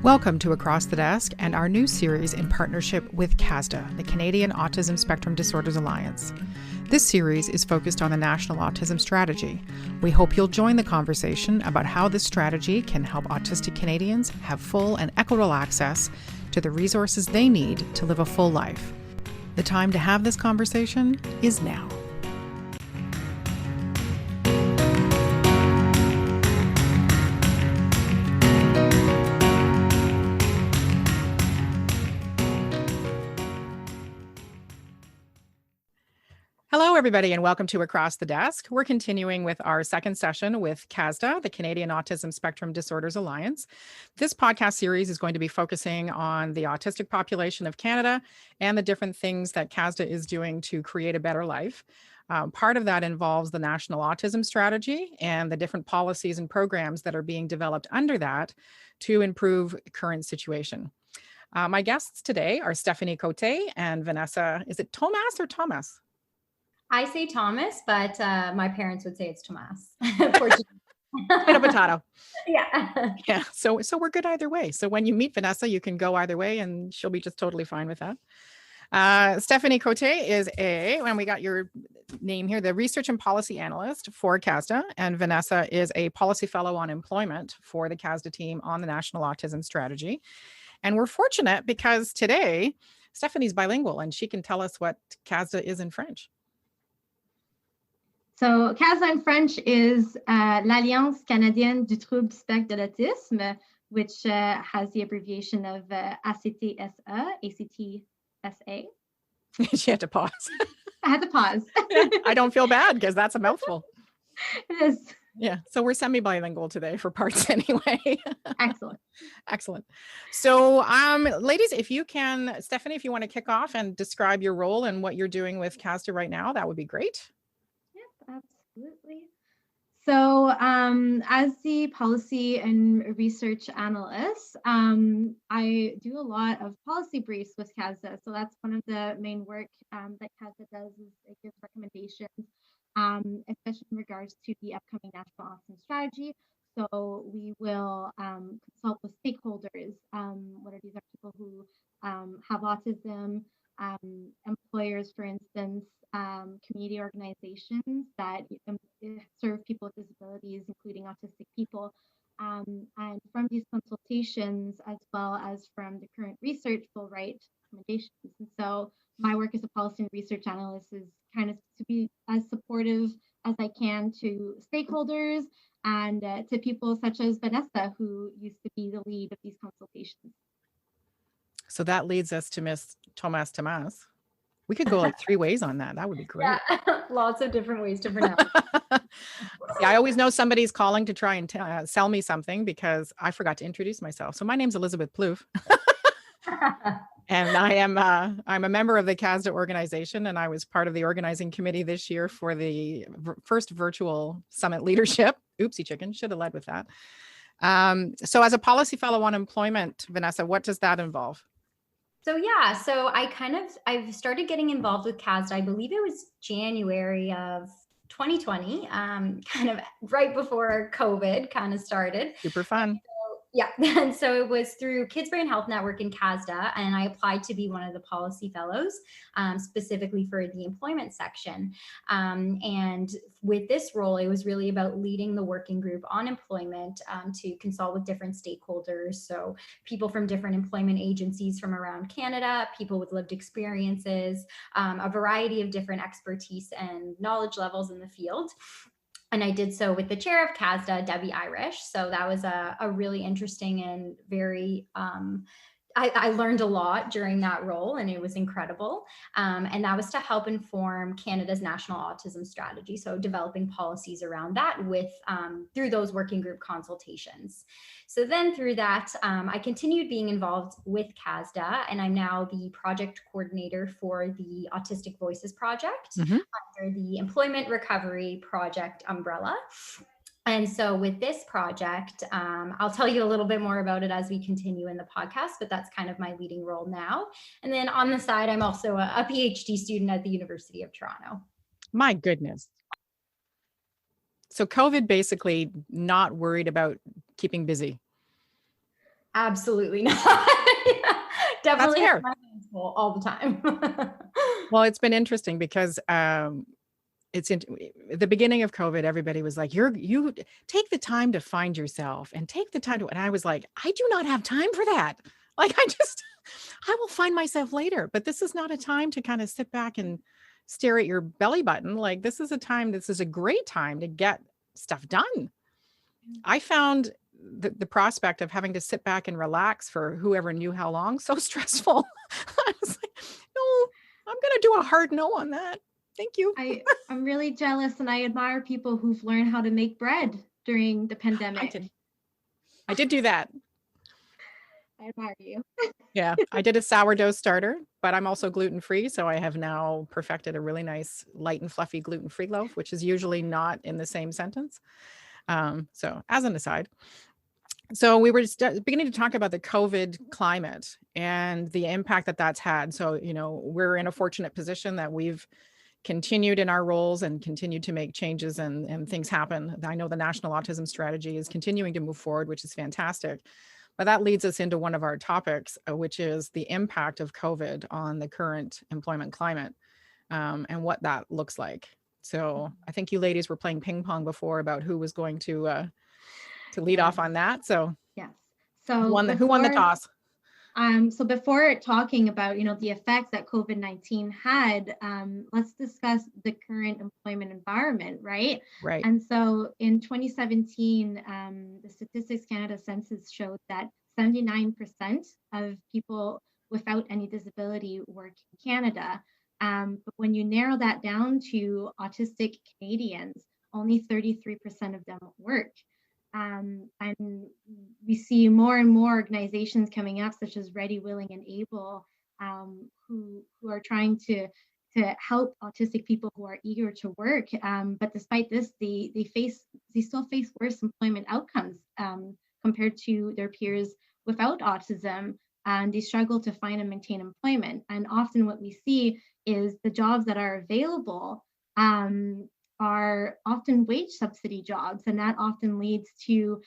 Welcome to Across the Desk and our new series in partnership with CASDA, the Canadian Autism Spectrum Disorders Alliance. This series is focused on the National Autism Strategy. We hope you'll join the conversation about how this strategy can help autistic Canadians have full and equitable access to the resources they need to live a full life. The time to have this conversation is now. Hello, everybody, and welcome to Across the Desk. We're continuing with our second session with CASDA, the Canadian Autism Spectrum Disorders Alliance. This podcast series is going to be focusing on the autistic population of Canada and the different things that CASDA is doing to create a better life. Part of that involves the National Autism Strategy and the different policies and programs that are being developed under that to improve current situation. My guests today are Stephanie Cote and Vanessa, is it Tomas or Thomas? I say Thomas, but my parents would say it's Tomas. Potato. Yeah. Yeah. So we're good either way. So when you meet Vanessa, you can go either way and she'll be just totally fine with that. Stephanie Cote is when we got your name here, the Research and Policy Analyst for CASDA, and Vanessa is a Policy Fellow on Employment for the CASDA team on the National Autism Strategy. And we're fortunate because today, Stephanie's bilingual and she can tell us what CASDA is in French. So CASDA in French is l'Alliance Canadienne du Trouble du Spectre de l'Autisme, which has the abbreviation of ACTSA. She had to pause. I had to pause. I don't feel bad because that's a mouthful. It is. Yeah, so we're semi-bilingual today for parts anyway. Excellent. Excellent. So ladies, if you can, Stephanie, if you want to kick off and describe your role and what you're doing with CASDA right now, that would be great. Absolutely. So as the policy and research analyst, I do a lot of policy briefs with CASDA. So that's one of the main work that CASDA does is it gives recommendations, especially in regards to the upcoming National Autism Strategy. So we will consult with stakeholders, whether these are people who have autism, employers, for instance, community organizations that serve people with disabilities, including autistic people. And from these consultations, as well as from the current research, we'll write recommendations. And so my work as a policy and research analyst is kind of to be as supportive as I can to stakeholders and to people such as Vanessa, who used to be the lead of these consultations. So that leads us to Miss Tomas. We could go like three ways on that. That would be great. Yeah, lots of different ways to pronounce it. See, I always know somebody's calling to try and sell me something because I forgot to introduce myself. So my name's Elizabeth Plouffe. And I'm a member of the CASDA organization, and I was part of the organizing committee this year for the first virtual summit leadership. Oopsie chicken, should have led with that. So as a policy fellow on employment, Vanessa, what does that involve? So I've started getting involved with CASDA. I believe it was January of 2020, kind of right before COVID kind of started. Super fun. Yeah. And so it was through Kids Brain Health Network and CASDA, and I applied to be one of the policy fellows, specifically for the employment section. And with this role, it was really about leading the working group on employment to consult with different stakeholders. So people from different employment agencies from around Canada, people with lived experiences, a variety of different expertise and knowledge levels in the field. And I did so with the chair of CASDA, Debbie Irish. So that was a really interesting and very, I learned a lot during that role, and it was incredible. And that was to help inform Canada's National Autism Strategy. So developing policies around that through those working group consultations. So then through that, I continued being involved with CASDA, and I'm now the project coordinator for the Autistic Voices Project under the Employment Recovery Project umbrella. And so with this project, I'll tell you a little bit more about it as we continue in the podcast, but that's kind of my leading role now. And then on the side, I'm also a PhD student at the University of Toronto. My goodness. So COVID basically not worried about keeping busy. Absolutely not. Yeah, definitely fair. have my hands full all the time. Well, it's been interesting because it's in the beginning of COVID, everybody was like, you take the time to find yourself and take the time to, and I was like, I do not have time for that. Like, I will find myself later, but this is not a time to kind of sit back and stare at your belly button. Like, this is a great time to get stuff done. I found the prospect of having to sit back and relax for whoever knew how long so stressful. I was like, no, I'm going to do a hard no on that. Thank you. I'm really jealous, and I admire people who've learned how to make bread during the pandemic. I did do that. I admire you. Yeah, I did a sourdough starter, but I'm also gluten-free. So I have now perfected a really nice light and fluffy gluten-free loaf, which is usually not in the same sentence. So as an aside, so we were beginning to talk about the COVID climate and the impact that that's had. So, we're in a fortunate position that we've continued in our roles and continued to make changes and things happen. I know the National Autism Strategy is continuing to move forward, which is fantastic. But that leads us into one of our topics, which is the impact of COVID on the current employment climate, and what that looks like. So I think you ladies were playing ping pong before about who was going to lead off on that. So yes. So who won the toss? So before talking about, the effects that COVID-19 had, let's discuss the current employment environment, right? Right. And so in 2017, the Statistics Canada census showed that 79% of people without any disability work in Canada. But when you narrow that down to autistic Canadians, only 33% of them work. And we see more and more organizations coming up, such as Ready, Willing, and Able, who are trying to help autistic people who are eager to work. But despite this, they still face worse employment outcomes compared to their peers without autism, and they struggle to find and maintain employment. And often what we see is the jobs that are available are often wage subsidy jobs, and that often leads to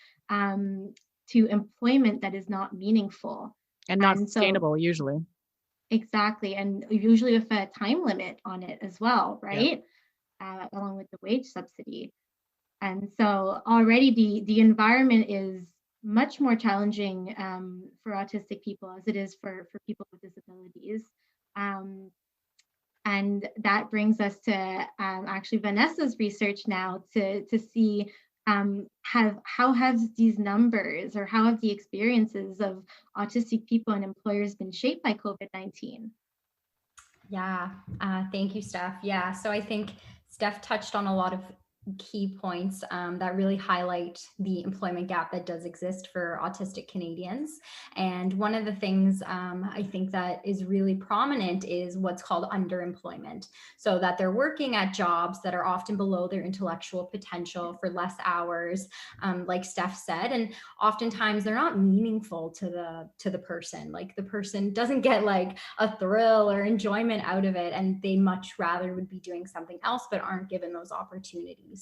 employment that is not meaningful and not sustainable, usually. Exactly, and usually with a time limit on it as well, right? Yep. Along with the wage subsidy. And so already the environment is much more challenging for autistic people as it is for people with disabilities. And that brings us to actually Vanessa's research now to see how have these numbers, or how have the experiences of autistic people and employers been shaped by COVID-19? Yeah, thank you, Steph. Yeah, so I think Steph touched on a lot of key points that really highlight the employment gap that does exist for autistic Canadians. And one of the things I think that is really prominent is what's called underemployment. So that they're working at jobs that are often below their intellectual potential for less hours, like Steph said, and oftentimes they're not meaningful to the person. Like the person doesn't get like a thrill or enjoyment out of it, and they much rather would be doing something else but aren't given those opportunities.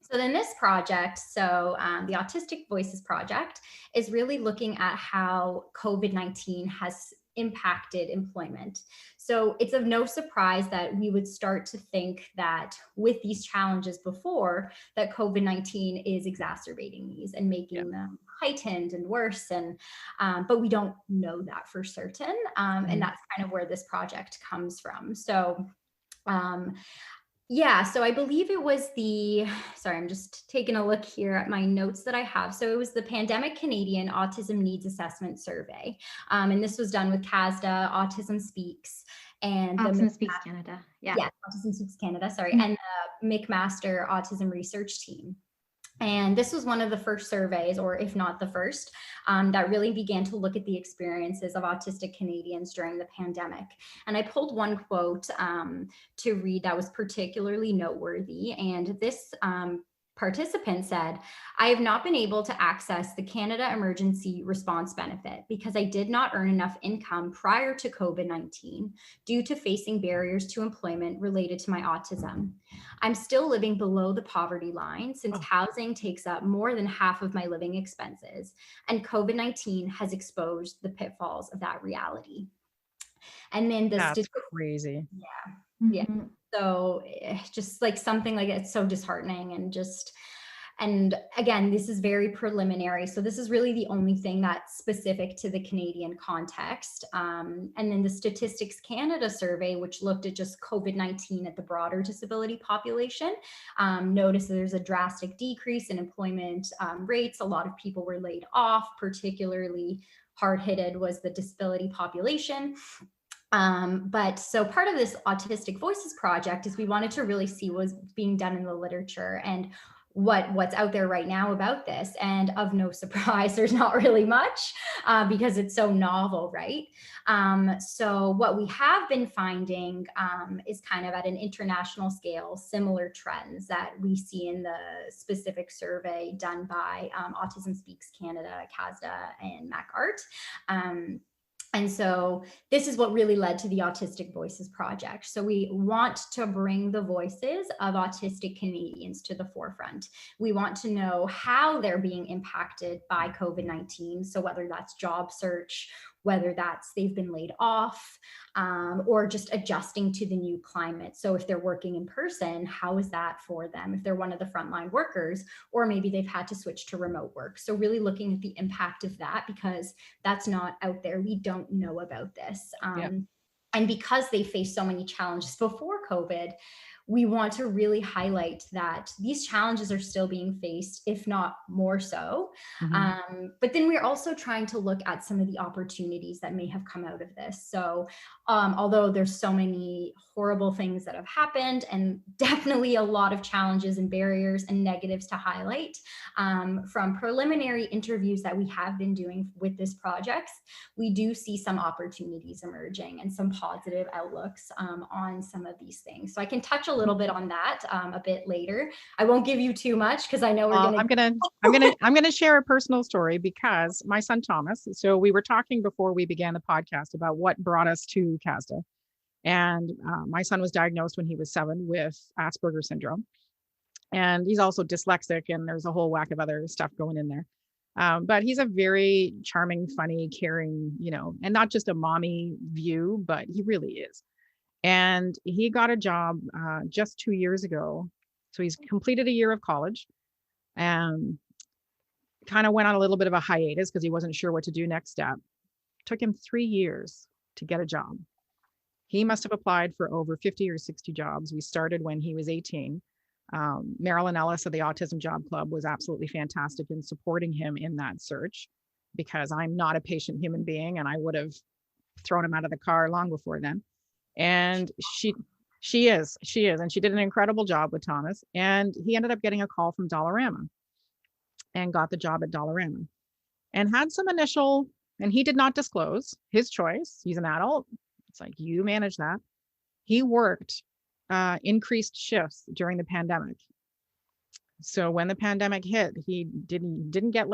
So then this project, the Autistic Voices Project, is really looking at how COVID-19 has impacted employment. So it's of no surprise that we would start to think that with these challenges before, that COVID-19 is exacerbating these and making them heightened and worse. And but we don't know that for certain. And that's kind of where this project comes from. So so I believe it was I'm just taking a look here at my notes that I have. So it was the Pandemic Canadian Autism Needs Assessment Survey. And this was done with CASDA, Autism Speaks, and Autism Speaks Canada. Yeah, Autism Speaks Canada, sorry, and the McMaster Autism Research Team. And this was one of the first surveys, or if not the first, that really began to look at the experiences of autistic Canadians during the pandemic. And I pulled one quote to read that was particularly noteworthy. And this participant said, I have not been able to access the Canada Emergency Response Benefit because I did not earn enough income prior to COVID-19 due to facing barriers to employment related to my autism. I'm still living below the poverty line since housing takes up more than half of my living expenses, and COVID-19 has exposed the pitfalls of that reality. And then That's crazy. Yeah. So just like something like it's so disheartening and again, this is very preliminary. So this is really the only thing that's specific to the Canadian context. And then the Statistics Canada survey, which looked at just COVID-19 at the broader disability population, noticed that there's a drastic decrease in employment rates. A lot of people were laid off, particularly hard-hit was the disability population. But so part of this Autistic Voices project is we wanted to really see what was being done in the literature and what's out there right now about this. And of no surprise, there's not really much because it's so novel, right? So what we have been finding is kind of at an international scale, similar trends that we see in the specific survey done by Autism Speaks Canada, CASDA, and MacArt. And so this is what really led to the Autistic Voices Project. So we want to bring the voices of autistic Canadians to the forefront. We want to know how they're being impacted by COVID-19. So whether that's job search, whether that's they've been laid off, or just adjusting to the new climate. So if they're working in person, how is that for them? If they're one of the frontline workers, or maybe they've had to switch to remote work. So really looking at the impact of that, because that's not out there. We don't know about this. And because they face so many challenges before COVID, we want to really highlight that these challenges are still being faced, if not more so. But then we're also trying to look at some of the opportunities that may have come out of this. So although there's so many horrible things that have happened and definitely a lot of challenges and barriers and negatives to highlight, from preliminary interviews that we have been doing with this project, we do see some opportunities emerging and some positive outlooks on some of these things. So I can touch a little bit on that a bit later. I won't give you too much because I know we're I'm gonna share a personal story because my son Thomas. So we were talking before we began the podcast about what brought us to CASDA, and my son was diagnosed when he was 7 with Asperger's syndrome, and he's also dyslexic, and there's a whole whack of other stuff going in there. But he's a very charming, funny, caring, and not just a mommy view, but he really is. And he got a job just 2 years ago. So he's completed a year of college and kind of went on a little bit of a hiatus because he wasn't sure what to do next step. Took him 3 years to get a job. He must have applied for over 50 or 60 jobs. We started when he was 18. Marilyn Ellis of the Autism Job Club was absolutely fantastic in supporting him in that search, because I'm not a patient human being and I would have thrown him out of the car long before then. And she is, and she did an incredible job with Thomas. And he ended up getting a call from Dollarama and got the job at Dollarama and had some initial, and he did not disclose his choice. He's an adult. It's like, you manage that. He worked increased shifts during the pandemic. So when the pandemic hit, he didn't get,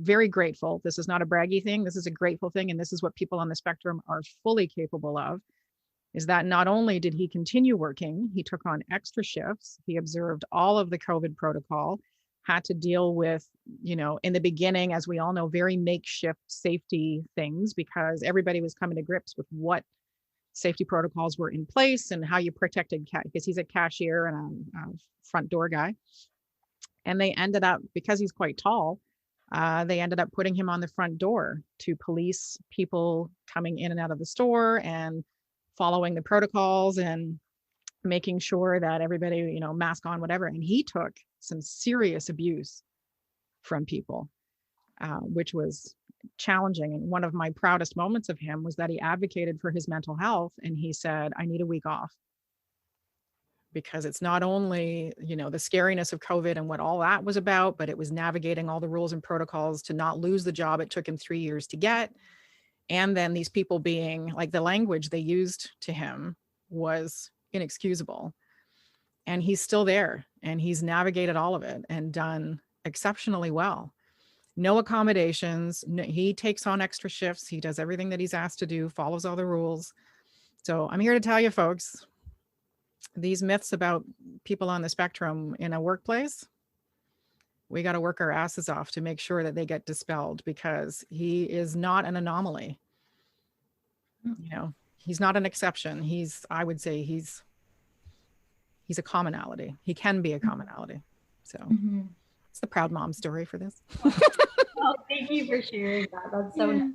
very grateful. This is not a braggy thing. This is a grateful thing. And this is what people on the spectrum are fully capable of, is that not only did he continue working, he took on extra shifts. He observed all of the COVID protocol, had to deal with, in the beginning, as we all know, very makeshift safety things, because everybody was coming to grips with what safety protocols were in place and how you protected, because he's a cashier and a front door guy. And they ended up, because he's quite tall, they ended up putting him on the front door to police people coming in and out of the store and following the protocols and making sure that everybody, mask on, whatever. And he took some serious abuse from people, which was challenging. And one of my proudest moments of him was that he advocated for his mental health. And he said, I need a week off, because it's not only, the scariness of COVID and what all that was about, but it was navigating all the rules and protocols to not lose the job it took him 3 years to get. And then these people being like, the language they used to him was inexcusable. and he's still there, and he's navigated all of it and done exceptionally well. No accommodations. No, he takes on extra shifts. He does everything that he's asked to do, follows all the rules. So I'm here to tell you folks, these myths about people on the spectrum in a workplace, we got to work our asses off to make sure that they get dispelled, because he is not an anomaly. You know, he's not an exception. I would say he's a commonality. He can be a commonality. So it's the proud mom story for this. Well, thank you for sharing that. That's so nice.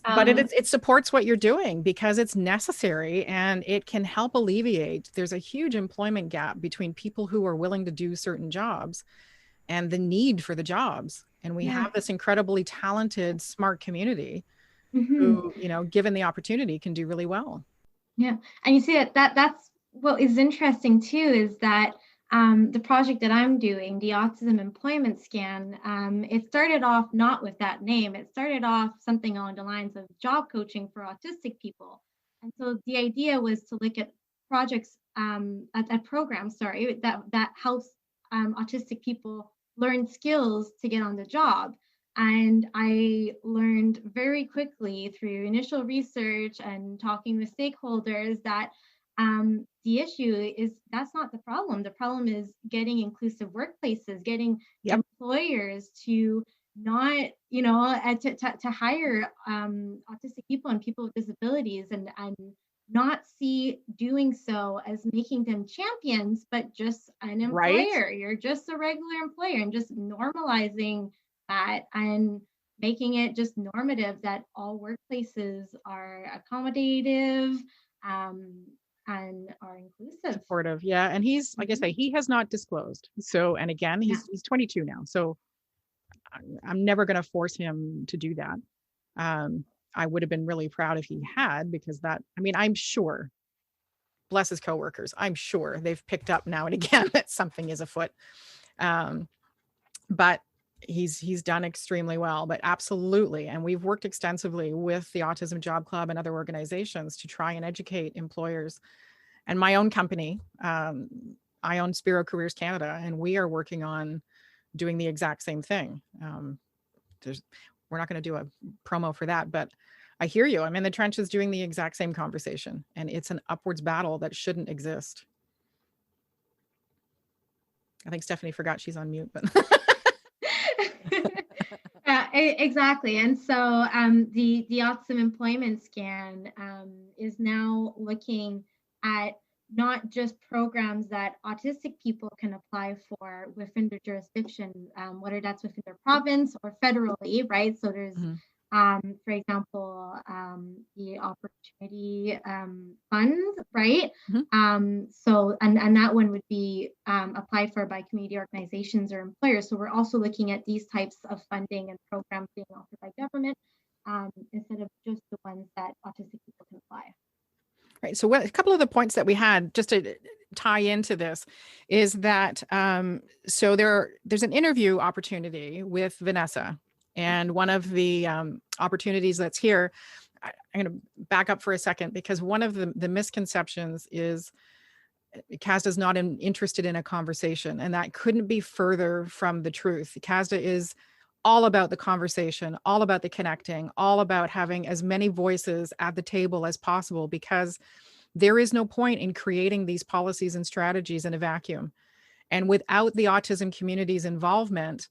But it supports what you're doing because it's necessary, and it can help alleviate. There's a huge employment gap between people who are willing to do certain jobs and the need for the jobs. And we have this incredibly talented, smart community who, you know, given the opportunity, can do really well. Yeah. And you see that's what is interesting too, is that the project that I'm doing, the Autism Employment Scan, it started off not with that name. It started off something along the lines of job coaching for autistic people. And so the idea was to look at projects, at programs, that helps autistic people learn skills to get on the job. And I learned very quickly through initial research and talking with stakeholders that the issue is that's not the problem. The problem is getting inclusive workplaces, getting employers to not, you know, to hire autistic people and people with disabilities, and not see doing so as making them champions, but just an employer. Right? You're just a regular employer, and just normalizing that and making it just normative that all workplaces are accommodative and are inclusive. Supportive. Yeah. And he's, like I say, he has not disclosed. So, and again, he's 22 now. So I'm never going to force him to do that. I would have been really proud if he had, because that, I mean, I'm sure, bless his coworkers, I'm sure they've picked up now and again that something is afoot. But he's done extremely well, but absolutely. And we've worked extensively with the Autism Job Club and other organizations to try and educate employers. And my own company, I own Spiro Careers Canada, and we are working on doing the exact same thing. We're not going to do a promo for that, but I hear you. I'm in the trenches doing the exact same conversation, and it's an upwards battle that shouldn't exist. I think Stephanie forgot she's on mute, but yeah, exactly. And so the Autism Employment Scan is now looking at not just programs that autistic people can apply for within their jurisdiction, whether that's within their province or federally, right? So there's, for example, the Opportunity Fund, right? So, and that one would be applied for by community organizations or employers. So we're also looking at these types of funding and programs being offered by government instead of just the ones that autistic people can apply. Right. So a couple of the points that we had just to tie into this is that so there's an interview opportunity with Vanessa, and one of the opportunities that's here, I'm going to back up for a second, because one of the misconceptions is CASDA is not interested in a conversation, and that couldn't be further from the truth. CASDA is all about the conversation, all about the connecting, all about having as many voices at the table as possible, because there is no point in creating these policies and strategies in a vacuum. And without the autism community's involvement,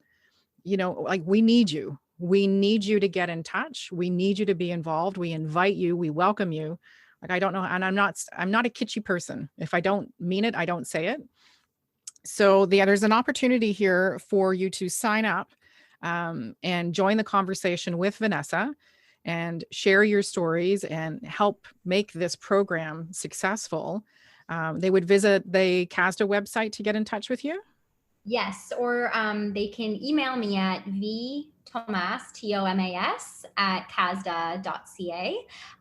you know, like, we need you. We need you to get in touch. We need you to be involved. We invite you. We welcome you. Like, I don't know, and I'm not a kitschy person. If I don't mean it, I don't say it. So there's an opportunity here for you to sign up and join the conversation with Vanessa and share your stories and help make this program successful. They would visit the CASDA website to get in touch with you. Yes, or they can email me at vtomas, Tomas, at casda.ca.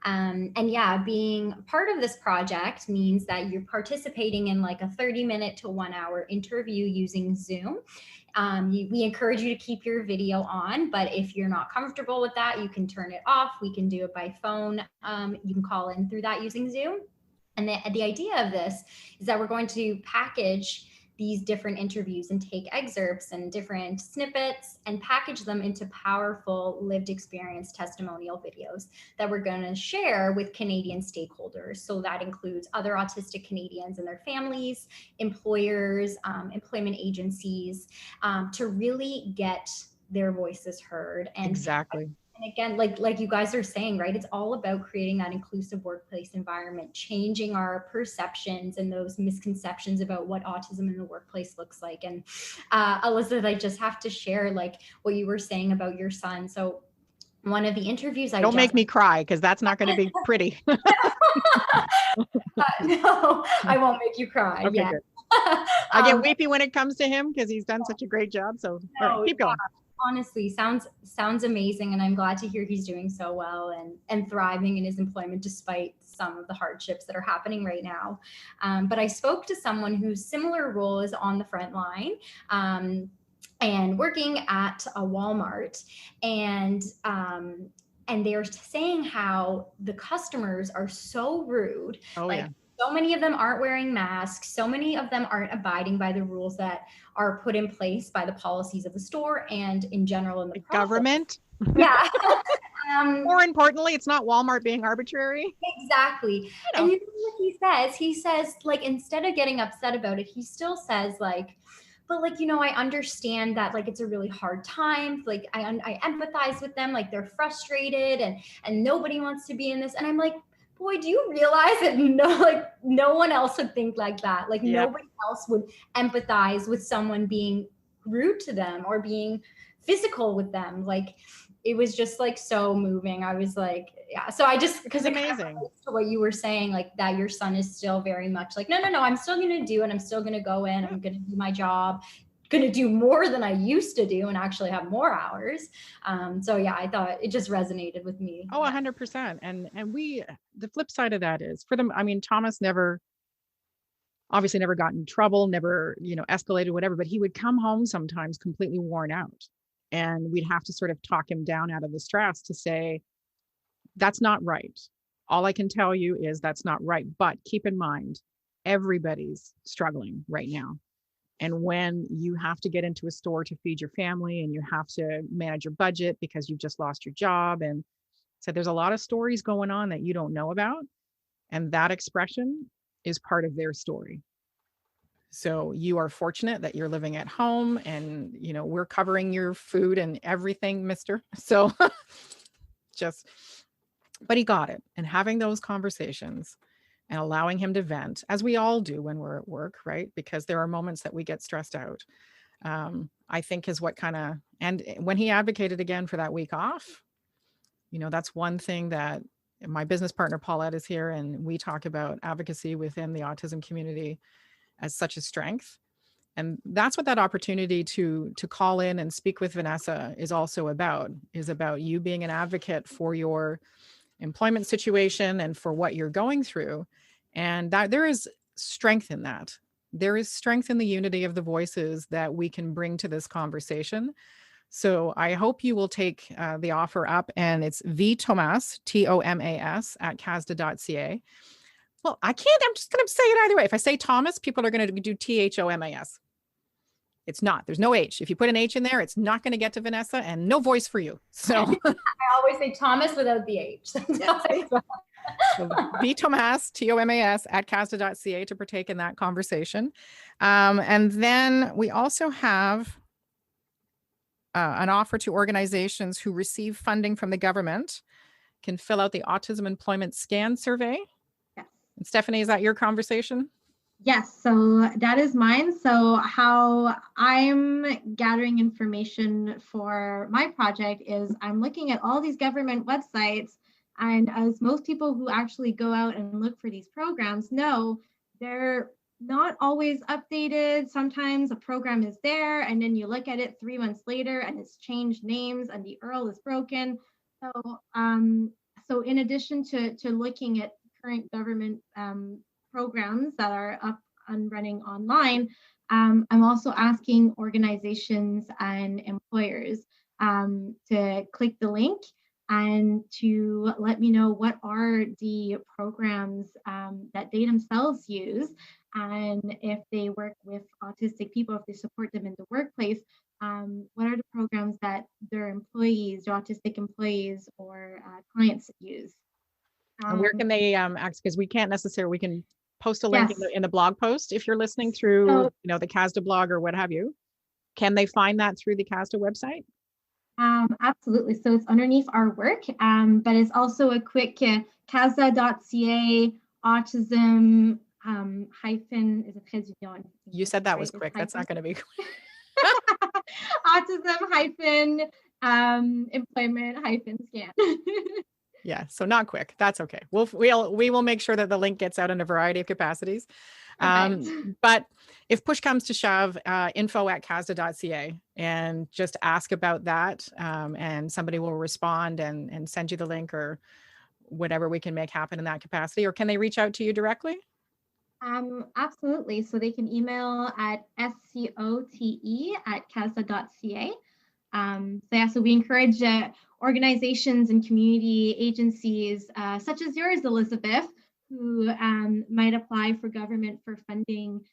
And yeah, being part of this project means that you're participating in like a 30-minute to 1 hour interview using Zoom. We encourage you to keep your video on, but if you're not comfortable with that, you can turn it off. We can do it by phone. You can call in through that using Zoom. And the idea of this is that we're going to package these different interviews and take excerpts and different snippets and package them into powerful lived experience testimonial videos that we're going to share with Canadian stakeholders. So that includes other autistic Canadians and their families, employers, employment agencies, to really get their voices heard. And Exactly. and again, like you guys are saying, right, it's all about creating that inclusive workplace environment, changing our perceptions and those misconceptions about what autism in the workplace looks like. And Elizabeth, I just have to share like what you were saying about your son. So one of the interviews Don't make me cry, because that's not going to be pretty. No, I won't make you cry. Okay, Yeah. good. I get weepy when it comes to him because he's done such a great job. So all right, keep going. Honestly, sounds amazing, and I'm glad to hear he's doing so well and thriving in his employment despite some of the hardships that are happening right now. But I spoke to someone whose similar role is on the front line, and working at a Walmart, and they're saying how the customers are so rude. Oh, like, yeah. So many of them aren't wearing masks. So many of them aren't abiding by the rules that are put in place by the policies of the store and in general in the government. Yeah. More importantly, it's not Walmart being arbitrary. Exactly. And you know what he says, like, instead of getting upset about it, he still says like, but like, you know, I understand that like it's a really hard time. Like I empathize with them, like they're frustrated and nobody wants to be in this. And I'm like, boy, do you realize that no one else would think like that? Like nobody else would empathize with someone being rude to them or being physical with them. Like it was just like so moving. I was like, yeah. So I just, because it kind of relates to what you were saying, like that your son is still very much like, no, I'm still going to do it. I'm still going to go in. I'm going to do my job, going to do more than I used to do and actually have more hours. So yeah, I thought it just resonated with me. Oh, 100%. And the flip side of that is for them. I mean, Thomas obviously never got in trouble, never, escalated, whatever, but he would come home sometimes completely worn out. And we'd have to sort of talk him down out of the stress to say, that's not right. All I can tell you is that's not right. But keep in mind, everybody's struggling right now. And when you have to get into a store to feed your family and you have to manage your budget because you've just lost your job. And so there's a lot of stories going on that you don't know about. And that expression is part of their story. So you are fortunate that you're living at home and, we're covering your food and everything, mister. So but he got it. And having those conversations and allowing him to vent, as we all do when we're at work, right? Because there are moments that we get stressed out. I think is what and when he advocated again for that week off, that's one thing that my business partner, Paulette, is here, and we talk about advocacy within the autism community as such a strength. And that's what that opportunity to call in and speak with Vanessa is also about, you being an advocate for your employment situation and for what you're going through. And that there is strength in that. There is strength in the unity of the voices that we can bring to this conversation. So I hope you will take the offer up, and it's vtomas, Tomas, at CASDA.ca. Well, I'm just going to say it either way. If I say Thomas, people are going to do THOMAS. It's not. There's no H. If you put an H in there, it's not going to get to Vanessa, and no voice for you. So I always say Thomas without the H. So vtomas, Tomas, at CASDA.ca to partake in that conversation. And then we also have an offer to organizations who receive funding from the government can fill out the Autism Employment Scan Survey. Yes. And Stephanie, is that your conversation? Yes, so that is mine. So how I'm gathering information for my project is I'm looking at all these government websites, and as most people who actually go out and look for these programs know, they're not always updated. Sometimes a program is there and then you look at it 3 months later and it's changed names and the URL is broken. So in addition to looking at current government programs that are up and running online, I'm also asking organizations and employers to click the link and to let me know what are the programs that they themselves use, and if they work with autistic people, if they support them in the workplace, what are the programs that their employees, their autistic employees or clients use. And where Um, can they access? Because we can't necessarily, we can post a link yes. in the blog post if you're listening through, So, the CASDA blog or what have you. Can they find that through the CASDA website? absolutely. So it's underneath our work, but it's also a quick CASDA.ca autism hyphen is a trait d'union. You said that was Right? quick. That's not going to be. Autism hyphen employment hyphen scan. Yeah, so not quick. That's okay. We will make sure that the link gets out in a variety of capacities. But if push comes to shove, info@casda.ca, and just ask about that, and somebody will respond and send you the link or whatever we can make happen in that capacity. Or can they reach out to you directly? Absolutely. So they can email at scote@casda.ca. So we encourage organizations and community agencies such as yours, Elizabeth, who might apply for government for funding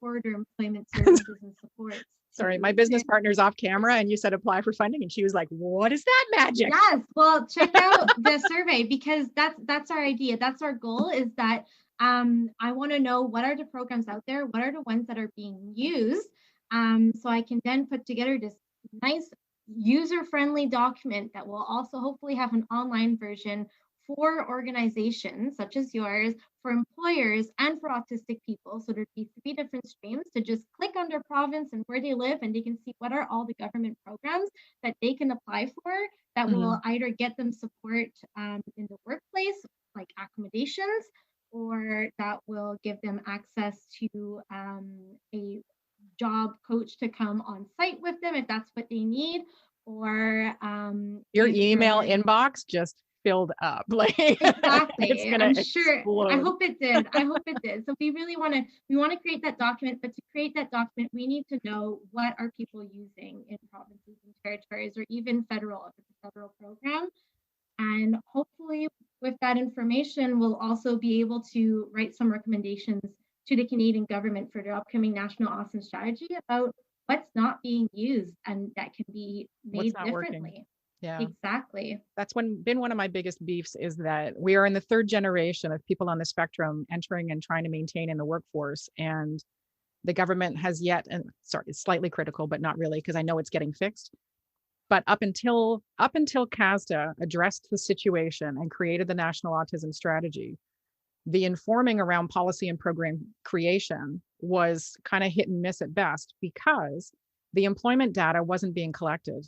for their employment services and supports. Sorry, my business partner's off camera and you said apply for funding and she was like, what is that magic? Yes, well, check out the survey, because that's our idea. That's our goal, is that I want to know what are the programs out there, what are the ones that are being used, so I can then put together this nice user-friendly document that will also hopefully have an online version for organizations such as yours, for employers, and for autistic people. So there'd be 3 different streams to just click on their province and where they live, and they can see what are all the government programs that they can apply for that will either get them support in the workplace, like accommodations, or that will give them access to a job coach to come on site with them if that's what they need, or your email inbox just filled up. Like exactly. It's gonna I'm sure. explode. I hope it did. I hope it did. So we really want to create that document, but to create that document, we need to know what are people using in provinces and territories, or even federal, if it's a federal program. And hopefully with that information, we'll also be able to write some recommendations to the Canadian government for their upcoming National Autism Strategy about what's not being used and that can be made differently. Working. Yeah, exactly. That's been one of my biggest beefs, is that we are in the 3rd generation of people on the spectrum entering and trying to maintain in the workforce. And the government has yet, and sorry, it's slightly critical, but not really, because I know it's getting fixed. But up until CASDA addressed the situation and created the National Autism Strategy, the informing around policy and program creation was kind of hit and miss at best, because the employment data wasn't being collected,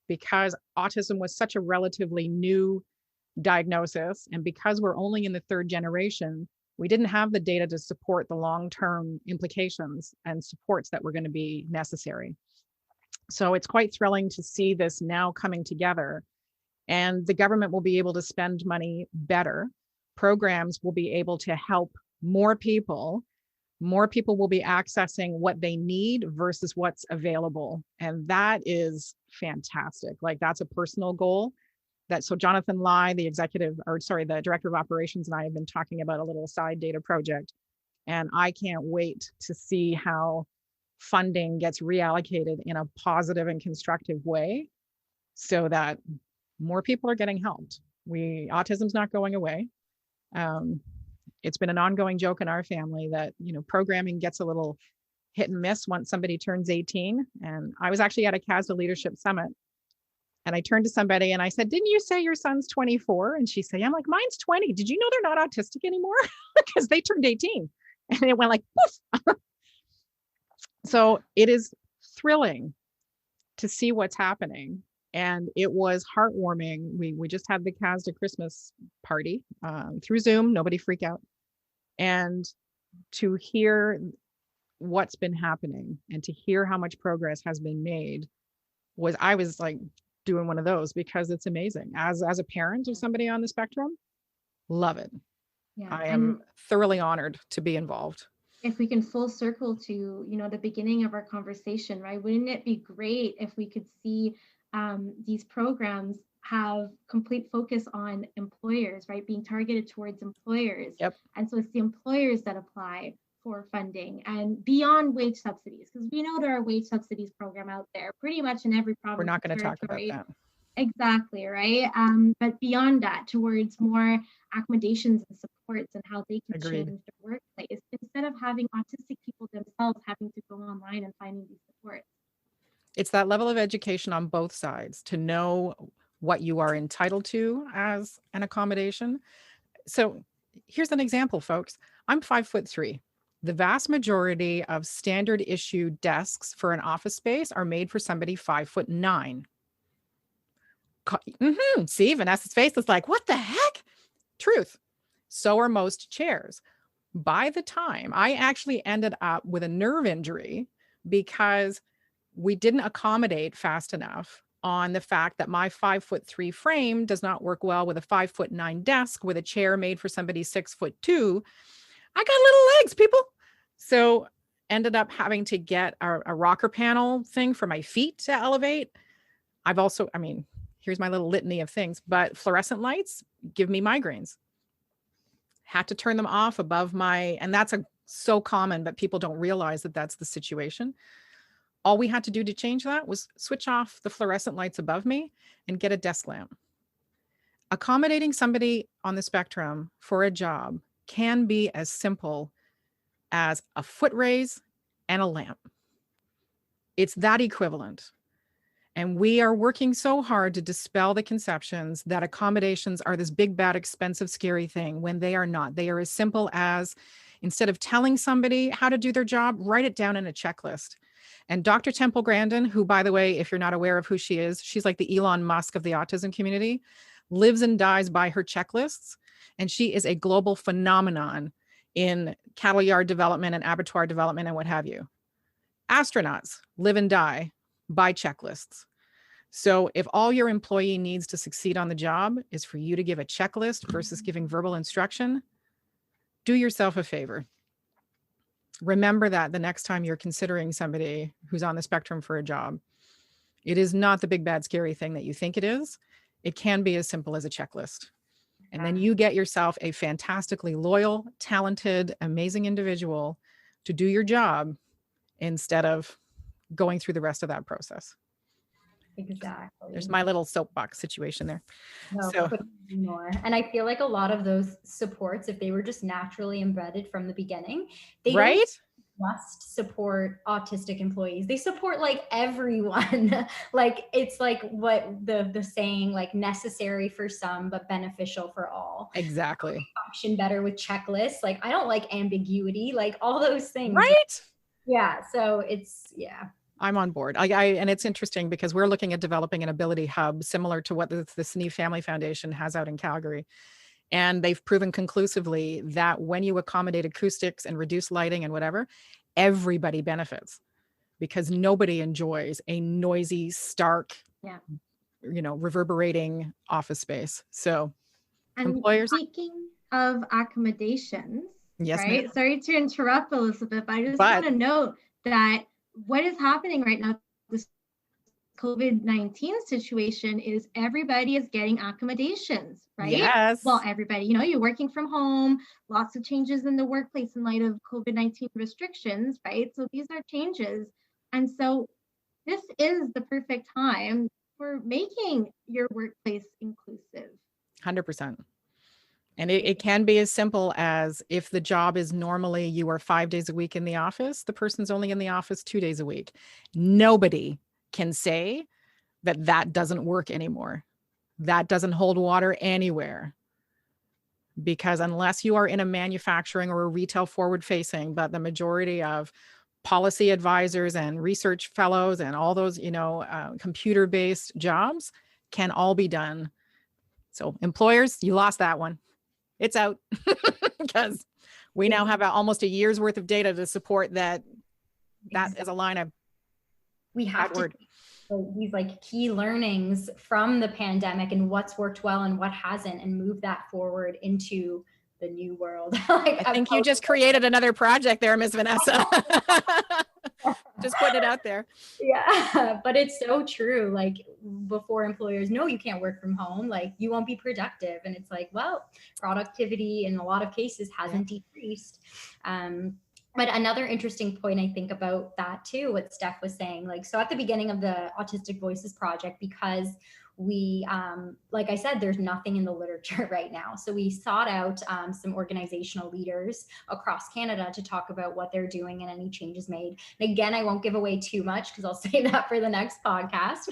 because autism was such a relatively new diagnosis. And because we're only in the 3rd generation, we didn't have the data to support the long-term implications and supports that were going to be necessary. So it's quite thrilling to see this now coming together, and the government will be able to spend money better. Programs will be able to help more people. More people will be accessing what they need versus what's available. And that is fantastic. Like, that's a personal goal. So Jonathan Lai, the director of operations, and I have been talking about a little side data project. And I can't wait to see how funding gets reallocated in a positive and constructive way so that more people are getting helped. Autism's not going away. It's been an ongoing joke in our family that, programming gets a little hit and miss once somebody turns 18. And I was actually at a CASDA Leadership Summit, and I turned to somebody and I said, didn't you say your son's 24? And she said, I'm like, mine's 20. Did you know they're not autistic anymore? Because they turned 18. And it went like, poof. So it is thrilling to see what's happening. And it was heartwarming. We just had the CASDA Christmas party through Zoom, nobody freak out. And to hear what's been happening and to hear how much progress has been made, I was like doing one of those, because it's amazing. As a parent of somebody on the spectrum, love it. Yeah, I am thoroughly honored to be involved. If we can full circle to, the beginning of our conversation, right? Wouldn't it be great if we could see these programs have complete focus on employers, right? Being targeted towards employers. Yep. And so it's the employers that apply for funding and beyond wage subsidies, because we know there are wage subsidies program out there pretty much in every province. We're not and going to talk about territory. that. Exactly, right? But beyond that, towards more accommodations and supports and how they can Agreed. change their workplace, instead of having autistic people themselves having to go online and finding these supports. It's that level of education on both sides to know what you are entitled to as an accommodation. So here's an example, folks. I'm 5'3". The vast majority of standard issue desks for an office space are made for somebody 5'9". See, Vanessa's face is like, what the heck? Truth. So are most chairs. By the time I actually ended up with a nerve injury because we didn't accommodate fast enough on the fact that my 5'3" frame does not work well with a 5'9" desk with a chair made for somebody 6'2". I got little legs, people. So ended up having to get a rocker panel thing for my feet to elevate. I've also, here's my little litany of things, but fluorescent lights give me migraines. Had to turn them off above and that's so common, but people don't realize that that's the situation. All we had to do to change that was switch off the fluorescent lights above me and get a desk lamp. Accommodating somebody on the spectrum for a job can be as simple as a foot raise and a lamp. It's that equivalent. And we are working so hard to dispel the conceptions that accommodations are this big, bad, expensive, scary thing when they are not. They are as simple as, instead of telling somebody how to do their job, write it down in a checklist. And Dr. Temple Grandin, who, by the way, if you're not aware of who she is, she's like the Elon Musk of the autism community, lives and dies by her checklists. And she is a global phenomenon in cattle yard development and abattoir development and what have you. Astronauts live and die by checklists. So if all your employee needs to succeed on the job is for you to give a checklist versus giving verbal instruction, do yourself a favor. Remember that the next time you're considering somebody who's on the spectrum for a job. It is not the big, bad, scary thing that you think it is. It can be as simple as a checklist. And then you get yourself a fantastically loyal, talented, amazing individual to do your job instead of going through the rest of that process. Exactly. There's my little soapbox situation there. No, couldn't agree more. And I feel like a lot of those supports, if they were just naturally embedded from the beginning, they right? don't just support autistic employees. They support like everyone. Like it's like what the saying, like necessary for some, but beneficial for all. Exactly. Function better with checklists. Like I don't like ambiguity, like all those things. Right? Yeah. So it's, yeah. I'm on board. And it's interesting because we're looking at developing an ability hub similar to what the Sneeve Family Foundation has out in Calgary. And they've proven conclusively that when you accommodate acoustics and reduce lighting and whatever, everybody benefits because nobody enjoys a noisy, stark, reverberating office space. So and employers. Speaking of accommodations, yes, right? ma'am. Sorry to interrupt, Elizabeth, but I just want to note that what is happening right now, this COVID-19 situation, is everybody is getting accommodations, right? Yes. Well, everybody, you're working from home, lots of changes in the workplace in light of COVID-19 restrictions, right? So these are changes. And so this is the perfect time for making your workplace inclusive. 100%. And it can be as simple as if the job is normally you are 5 days a week in the office, the person's only in the office 2 days a week. Nobody can say that doesn't work anymore. That doesn't hold water anywhere. Because unless you are in a manufacturing or a retail forward facing, but the majority of policy advisors and research fellows and all those, computer-based jobs can all be done. So employers, you lost that one. It's out because we now have almost a year's worth of data to support that. That is a line of we have to these like key learnings from the pandemic and what's worked well and what hasn't, and move that forward into the new world. I think you just created another project there, Ms. Vanessa. Just putting it out there. Yeah, but it's so true. Like before employers know you can't work from home, like you won't be productive. And it's like, well, productivity in a lot of cases hasn't decreased. But another interesting point I think about that too, what Steph was saying, like, so at the beginning of the Autistic Voices Project, because we, like I said, there's nothing in the literature right now. So we sought out some organizational leaders across Canada to talk about what they're doing and any changes made. And again, I won't give away too much because I'll save that for the next podcast.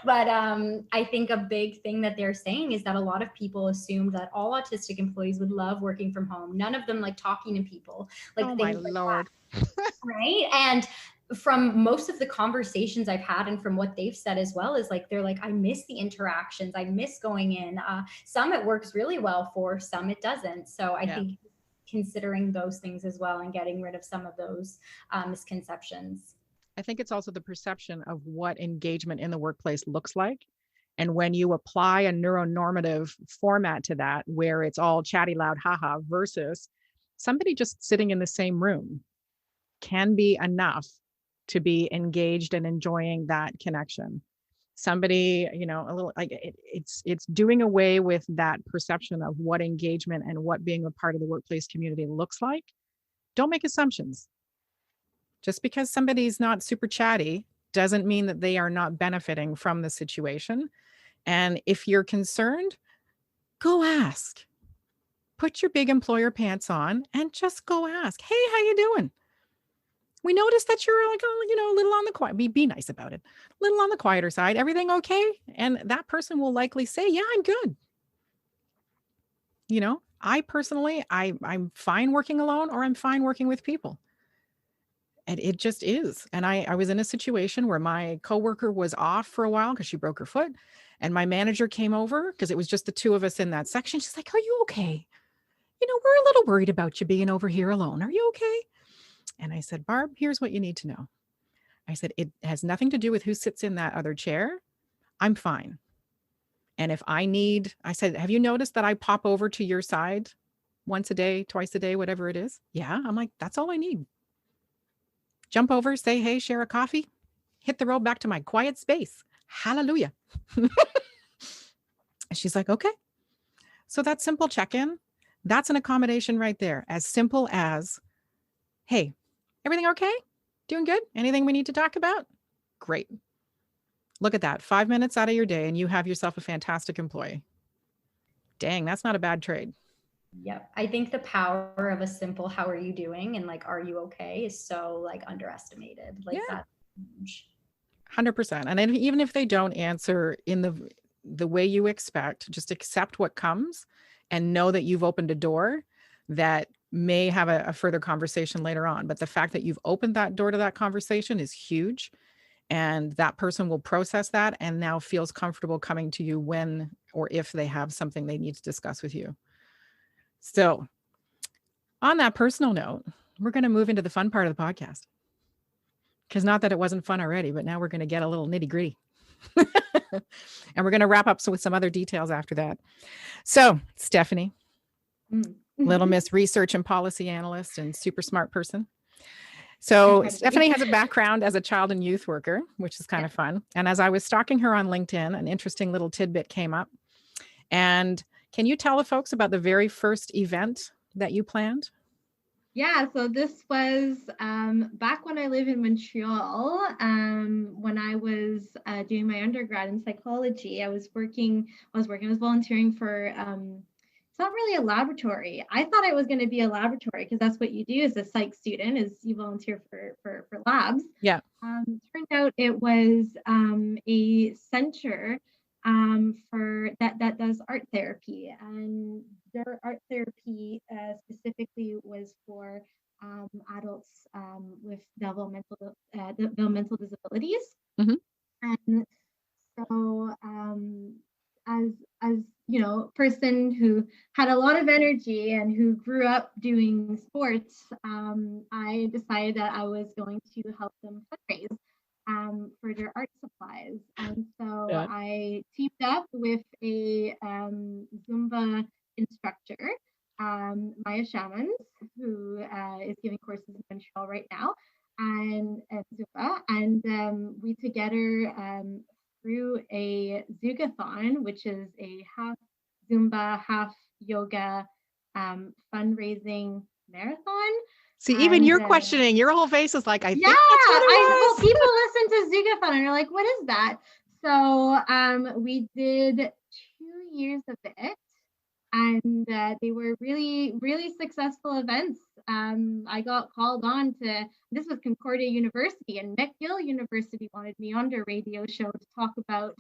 But I think a big thing that they're saying is that a lot of people assume that all autistic employees would love working from home. None of them like talking to people, like Oh things my like Lord. that, right? And from most of the conversations I've had and from what they've said as well is like, they're like, I miss the interactions. I miss going in. Some it works really well for, some it doesn't. So I think considering those things as well and getting rid of some of those misconceptions. I think it's also the perception of what engagement in the workplace looks like. And when you apply a neuronormative format to that, where it's all chatty, loud, haha, versus somebody just sitting in the same room can be enough to be engaged and enjoying that connection. Somebody, a little like it's doing away with that perception of what engagement and what being a part of the workplace community looks like. Don't make assumptions. Just because somebody's not super chatty doesn't mean that they are not benefiting from the situation. And if you're concerned, go ask. Put your big employer pants on and just go ask. Hey, how you doing? We noticed that you're like, a little on the quiet. Be nice about it. A little on the quieter side. Everything okay? And that person will likely say, yeah, I'm good. I personally, I'm fine working alone or I'm fine working with people. And it just is. And I was in a situation where my coworker was off for a while because she broke her foot. And my manager came over because it was just the two of us in that section. She's like, are you okay? We're a little worried about you being over here alone. Are you okay? And I said, Barb, here's what you need to know. I said, it has nothing to do with who sits in that other chair. I'm fine. And if I said, have you noticed that I pop over to your side once a day, twice a day, whatever it is? Yeah. I'm like, that's all I need. Jump over, say, hey, share a coffee, hit the road back to my quiet space. Hallelujah. She's like, okay. So that simple check-in, that's an accommodation right there. As simple as, hey, everything okay? Doing good? Anything we need to talk about? Great. Look at that. 5 minutes out of your day and you have yourself a fantastic employee. Dang, that's not a bad trade. Yep. I think the power of a simple how are you doing and like are you okay is so like underestimated. Like that's huge. 100%. And then even if they don't answer in the way you expect, just accept what comes and know that you've opened a door that may have a further conversation later on. But the fact that you've opened that door to that conversation is huge. And that person will process that and now feels comfortable coming to you when or if they have something they need to discuss with you. So on that personal note, we're going to move into the fun part of the podcast. Because not that it wasn't fun already, but now we're going to get a little nitty gritty. And we're going to wrap up with some other details after that. So, Stephanie, Little Miss Research and Policy Analyst and super smart person. So Stephanie has a background as a child and youth worker, which is kind of fun. And as I was stalking her on LinkedIn, an interesting little tidbit came up. And can you tell the folks about the very first event that you planned? Yeah, so this was back when I lived in Montreal. When I was doing my undergrad in psychology, I was volunteering for. It's not really a laboratory. I thought it was going to be a laboratory because that's what you do as a psych student, is you volunteer for labs. Yeah. Turned out it was a center for that does art therapy, and their art therapy specifically was for adults with developmental disabilities. Mm-hmm. And so as person who had a lot of energy and who grew up doing sports, I decided that I was going to help them fundraise for their art supplies. And so I teamed up with a Zumba instructor, Maya Shamans, who is giving courses in Montreal right now. and Zumba, and we together through a Zugathon, which is a half Zumba, half yoga fundraising marathon. See, even And you're questioning. Your whole face is like, I yeah, think that's what it well, was. people listen to Zugathon and are like, what is that? So we did 2 years of it, and they were really, really successful events. I got called on to, this was Concordia University, and McGill University wanted me on their radio show to talk about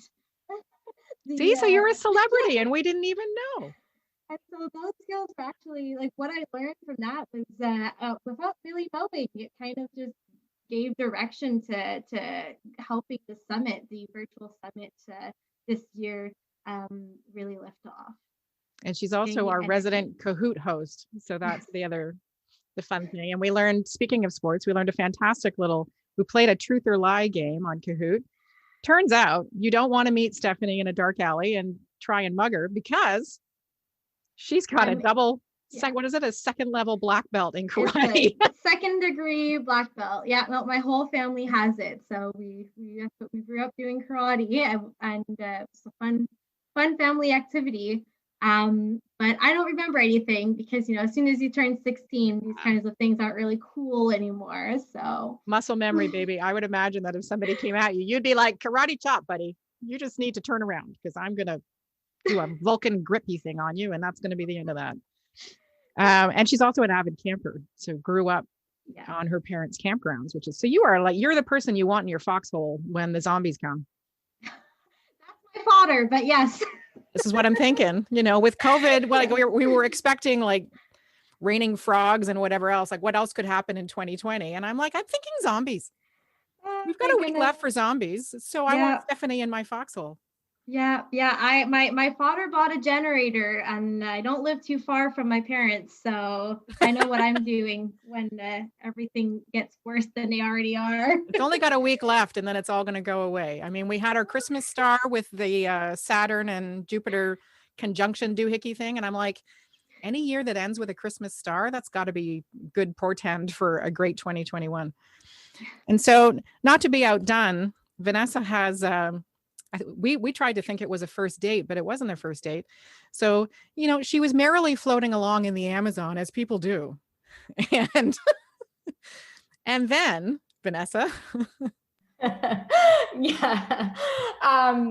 See, so you're a celebrity and we didn't even know. And so those skills were actually, like, what I learned from that was without really knowing, it kind of just gave direction to helping the summit, the virtual summit this year, really lift off. And she's also our resident Kahoot host. So that's the fun thing. And we learned, speaking of sports, we learned a fantastic we played a truth or lie game on Kahoot. Turns out you don't want to meet Stephanie in a dark alley and try and mug her, because she's got a double, what is it? A second level black belt in karate. Second degree black belt. Yeah, no, my whole family has it. So we grew up doing karate, and it's a fun family activity. But I don't remember anything because, as soon as you turn 16, these kinds of things aren't really cool anymore. So muscle memory, baby. I would imagine that if somebody came at you, you'd be like, karate chop, buddy. You just need to turn around because I'm going to do a Vulcan grippy thing on you. And that's going to be the end of that. And she's also an avid camper. So grew up on her parents' campgrounds, which is, so you're the person you want in your foxhole when the zombies come. That's my fodder, but yes. This is what I'm thinking, with COVID, like we were expecting like raining frogs and whatever else, like what else could happen in 2020? And I'm like, I'm thinking zombies. We've got a week left for zombies. So I want Stephanie in my foxhole. Yeah. My father bought a generator, and I don't live too far from my parents, so I know what I'm doing when everything gets worse than they already are. It's only got a week left, and then it's all going to go away. I mean, we had our Christmas star with the Saturn and Jupiter conjunction doohickey thing, and I'm like, any year that ends with a Christmas star, that's got to be good portend for a great 2021. And so, not to be outdone, Vanessa has. We tried to think it was a first date, but it wasn't a first date. So, she was merrily floating along in the Amazon, as people do. And then, Vanessa. Yeah,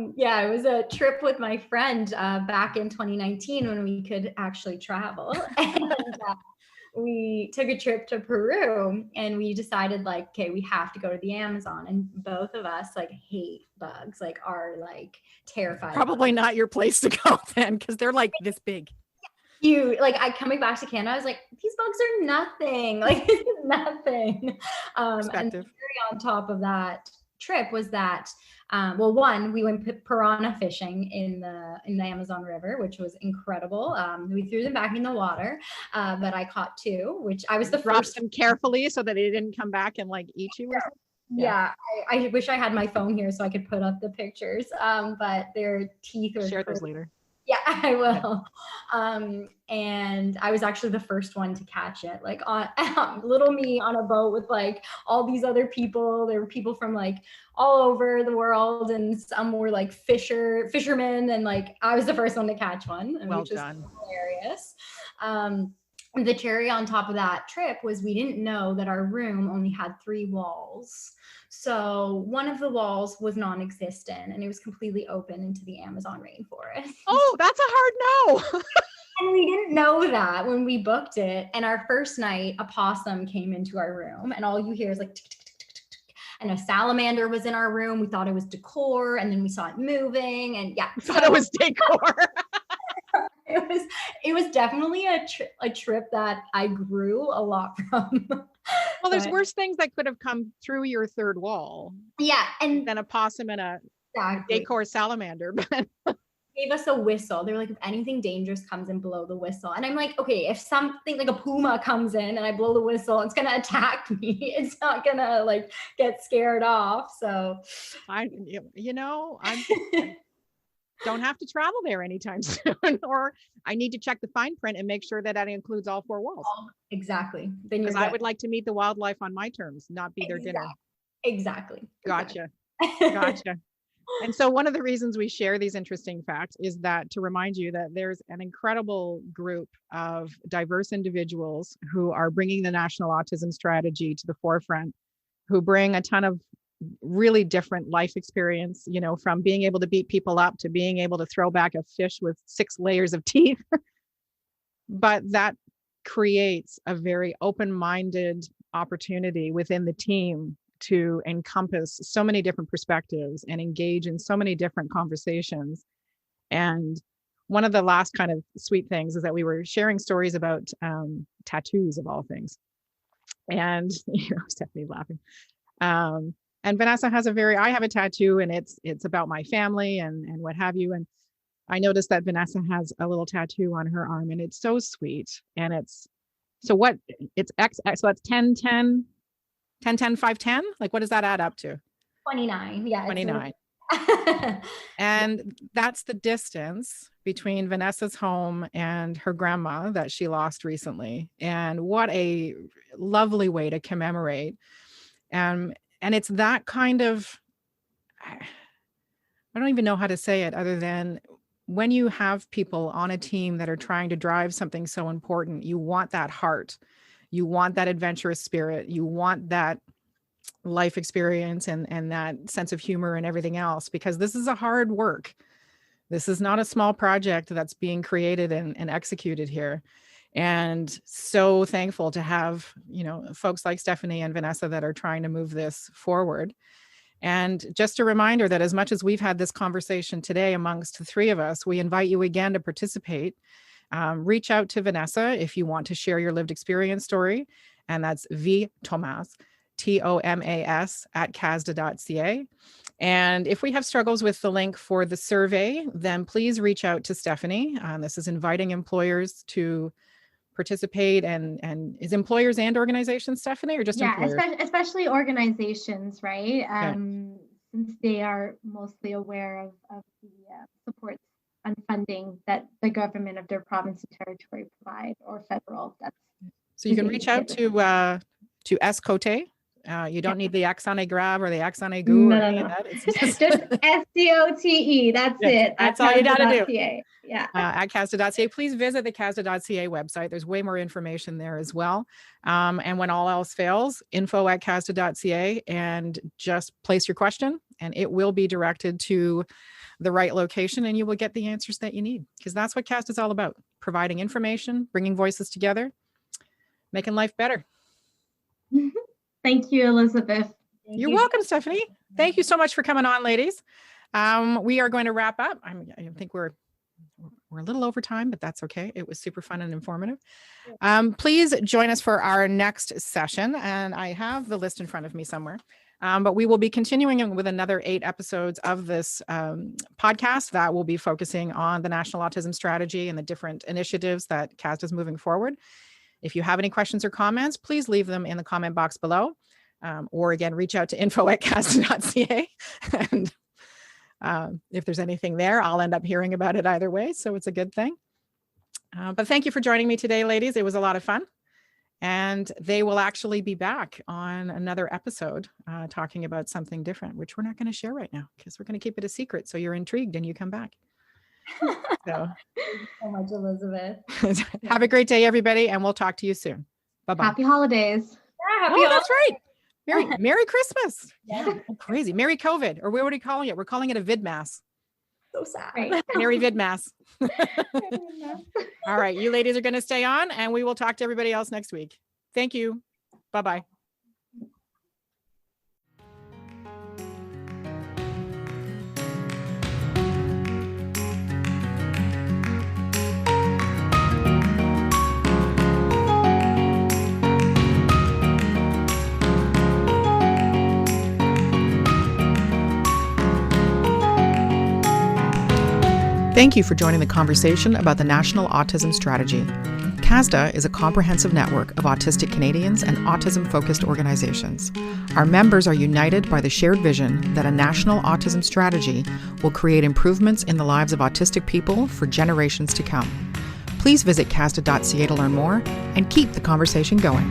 it was a trip with my friend back in 2019 when we could actually travel. And we took a trip to Peru, and we decided, like, okay, we have to go to the Amazon. And both of us hate bugs, are terrified. Probably not your place to go then, because they're like this big. Coming back to Canada, I was like, these bugs are nothing. This is nothing. And the cherry on top of that trip was that, one, we went piranha fishing in the Amazon River, which was incredible. We threw them back in the water, but I caught 2, which I was the Dropped first. them carefully so that they didn't come back and eat you. Or something. Yeah, I wish I had my phone here so I could put up the pictures. But their teeth are. Share those later. Yeah, I will. And I was actually the first one to catch it, on little me on a boat with all these other people. There were people from all over the world, and some were fishermen, and I was the first one to catch one. Well done. Hilarious. The cherry on top of that trip was we didn't know that our room only had 3 walls. So one of the walls was non-existent, and it was completely open into the Amazon rainforest. Oh, that's a hard no. And we didn't know that when we booked it. And our first night, a possum came into our room, and all you hear is tick, tick, tick, tick, tick, tick. And a salamander was in our room. We thought it was decor, and then we saw it moving, and we thought it was decor. It was definitely a trip that I grew a lot from. Well, there's worse things that could have come through your third wall. Yeah, and then a possum and a decor salamander. But gave us a whistle. They were like, if anything dangerous comes in, blow the whistle. And I'm like, okay, if something like a puma comes in and I blow the whistle, it's gonna attack me. It's not gonna get scared off. So I'm don't have to travel there anytime soon, or I need to check the fine print and make sure that that includes all 4 walls. Exactly. Then you're Because I good. would like to meet the wildlife on my terms, not be their dinner. Exactly. Gotcha. Gotcha. And so one of the reasons we share these interesting facts is that to remind you that there's an incredible group of diverse individuals who are bringing the National Autism Strategy to the forefront, who bring a ton of really different life experience, you know, from being able to beat people up to being able to throw back a fish with 6 layers of teeth. But that creates a very open-minded opportunity within the team to encompass so many different perspectives and engage in so many different conversations. And one of the last kind of sweet things is that we were sharing stories about tattoos of all things. And Stephanie laughing. And Vanessa has I have a tattoo, and it's about my family and what have you. And I noticed that Vanessa has a little tattoo on her arm, and it's so sweet. And it's X, so that's 10, 10, 10, 10, 5, 10. Like, what does that add up to? 29. Yeah. 29. And that's the distance between Vanessa's home and her grandma that she lost recently. And what a lovely way to commemorate. And it's that kind of, I don't even know how to say it other than when you have people on a team that are trying to drive something so important, you want that heart, you want that adventurous spirit, you want that life experience and that sense of humor and everything else, because this is a hard work. This is not a small project that's being created and executed here. And so thankful to have, folks like Stephanie and Vanessa that are trying to move this forward. And just a reminder that as much as we've had this conversation today amongst the 3 of us, we invite you again to participate. Reach out to Vanessa if you want to share your lived experience story. And that's Thomas, TOMAS @CASDA.ca. And if we have struggles with the link for the survey, then please reach out to Stephanie. This is inviting employers to participate, and is employers and organizations, Stephanie, or just employers? Especially organizations, right? Since they are mostly aware of the supports and funding that the government of their province and territory provide, or federal. So you can reach out to S. Cote. You don't need the X on a grab or the X on a goo or any of that. It's just SCOTE. That's it. That's all you got to do. Yeah. At CASDA.ca. Please visit the CASDA.ca website. There's way more information there as well. And when all else fails, info@CASDA.ca, and just place your question and it will be directed to the right location and you will get the answers that you need, because that's what CASDA is all about: providing information, bringing voices together, making life better. Thank you, Elizabeth. You're welcome, Stephanie. Thank you so much for coming on, ladies. We are going to wrap up. I think we're a little over time, but that's okay. It was super fun and informative. Please join us for our next session. And I have the list in front of me somewhere. But we will be continuing with another 8 episodes of this podcast that will be focusing on the National Autism Strategy and the different initiatives that CASDA is moving forward. If you have any questions or comments, please leave them in the comment box below, or again, reach out to info@casda.ca. And if there's anything there, I'll end up hearing about it either way. So it's a good thing. But thank you for joining me today, ladies. It was a lot of fun. And they will actually be back on another episode talking about something different, which we're not going to share right now because we're going to keep it a secret. So you're intrigued and you come back. So, thank you so much, Elizabeth. Have a great day, everybody, and we'll talk to you soon. Bye-bye. Happy holidays. Yeah, happy holidays. That's right. Merry Christmas. Yeah. Crazy. Merry COVID. Or what are we calling it? We're calling it a vidmas. So sad. Right. Merry vidmas. All right. You ladies are going to stay on, and we will talk to everybody else next week. Thank you. Bye-bye. Thank you for joining the conversation about the National Autism Strategy. CASDA is a comprehensive network of autistic Canadians and autism-focused organizations. Our members are united by the shared vision that a national autism strategy will create improvements in the lives of autistic people for generations to come. Please visit CASDA.ca to learn more and keep the conversation going.